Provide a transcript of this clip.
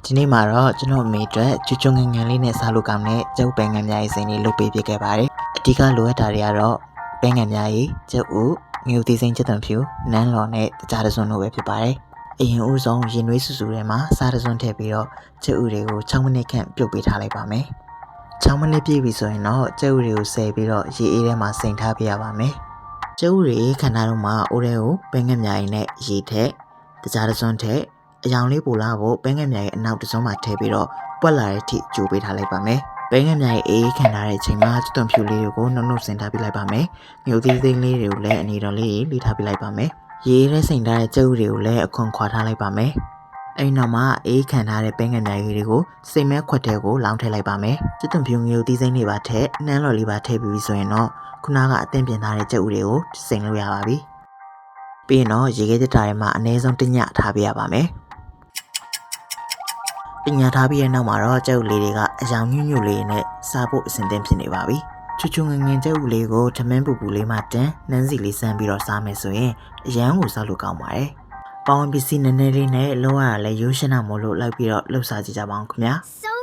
ဒီနေ့မှာတော့ကျွန်တော်အမေအတွက်ကျွတ်ကျွငငန်လေးနဲ့စားလို့ကောင်းတဲ့ကျုပ်ပဲငံများရေးစိန်လေးလုပ်ပေးပြခဲ့ပါတယ်အဓိကလိုအပ်တာတွေကတော့ပဲငံများရေးကျုပ်ဦးငြူသီးစိမ်းချက်သွန်ဖြူနန်းလော်နဲ့တခြားတစွန်းတို့ပဲဖြစ်ပါတယ်အရင်ဦးဆုံးရင်နွေးဆူဆူထဲမှာစားတစွန်းထည့်ပြီးတော့ကျုပ်ဦးတွေကို6မိနစ်ခန့်ပြုတ်ပေးထားလိုက်ပါမယ်6မိနစ်ပြည့်ပြီဆိုရင်တော့ကျုပ်ဦးတွေကိုဆယ်ပြီးတော့ရေအေးထဲမှာစိန်ထားပေးရပါမယ်ကျုပ်ဦးတွေခဏတော့မှအိုးထဲကိုပဲငံများရေးနဲ့ရေထည့်တခြားတစွန်းထည့်အယောင်လေးပိုလာဖို့ပဲငယ်များရဲ့အနောက်တစ်စုံမှာထည့်ပြီးတော့ပွက်လာတဲ့အထိကြိုးပေးထားလိုက်ပါမယ်။ပဲငယ်များရဲ့အေးခံထားတဲ့အချိန်မှာကျွတ်သွန်ဖြူလေးတွေကိုနှုတ်နှုတ်ဆင်ထားပြလိုက်ပါမယ်။ငြိုသီးသိမ်းလေးတွေကိုလည်းအနေတော်လေးလေးထားပြလိုက်ပါမယ်။ရေထဲစိန်ထားတဲ့ကျုပ်တွေကိုလည်းအခွန်ခွာထားလိုက်ပါမယ်။အဲဒီနောက်မှာအေးခံထားတဲ့ပဲငယ်များတွေကိုစိမ်မဲခွက်ထဲကိုလောင်းထည့်လိုက်ပါမယ်။ကျွတ်သွန်ဖြူငြိုသီးစိမ်းတွေပါထည့်နှမ်းလော်လေးပါထည့်ပြီးဆိုရင်တော့ခုနကအသင့်ပြင်ထားတဲ့ကျုပ်တွေကိုစိမ်လို့ရပါပြီ။ပြီးရင်တော့ရေခဲတတားထဲမှာအနည်းဆုံး1ညထားပြရပါမယ်။ပညာထားပြီးတဲ့နောက်မှာတော့ကျုပ်လေးတွေကအယောင်ညွန့်ညွန့်လေးနဲ့စားဖို့အဆင်သင့်ဖြစ်နေပါပြီ။ချွတ်ချွတ်ငငင်ကျုပ်လေးကိုထမင်းပူပူလေးမှတန်းနှမ်းစီလေးစမ်းပြီးတော့စားမယ်ဆိုရင်အရန်ကိုစားလို့ကောင်းပါတယ်။ပေါင်းပစ္စည်းနည်းနည်းလေးနဲ့လောရတာလည်းရိုးရှင်းတာမို့လို့လိုက်ပြီးတော့လှုပ်စားကြည့်ကြပါအောင်ခင်ဗျာ။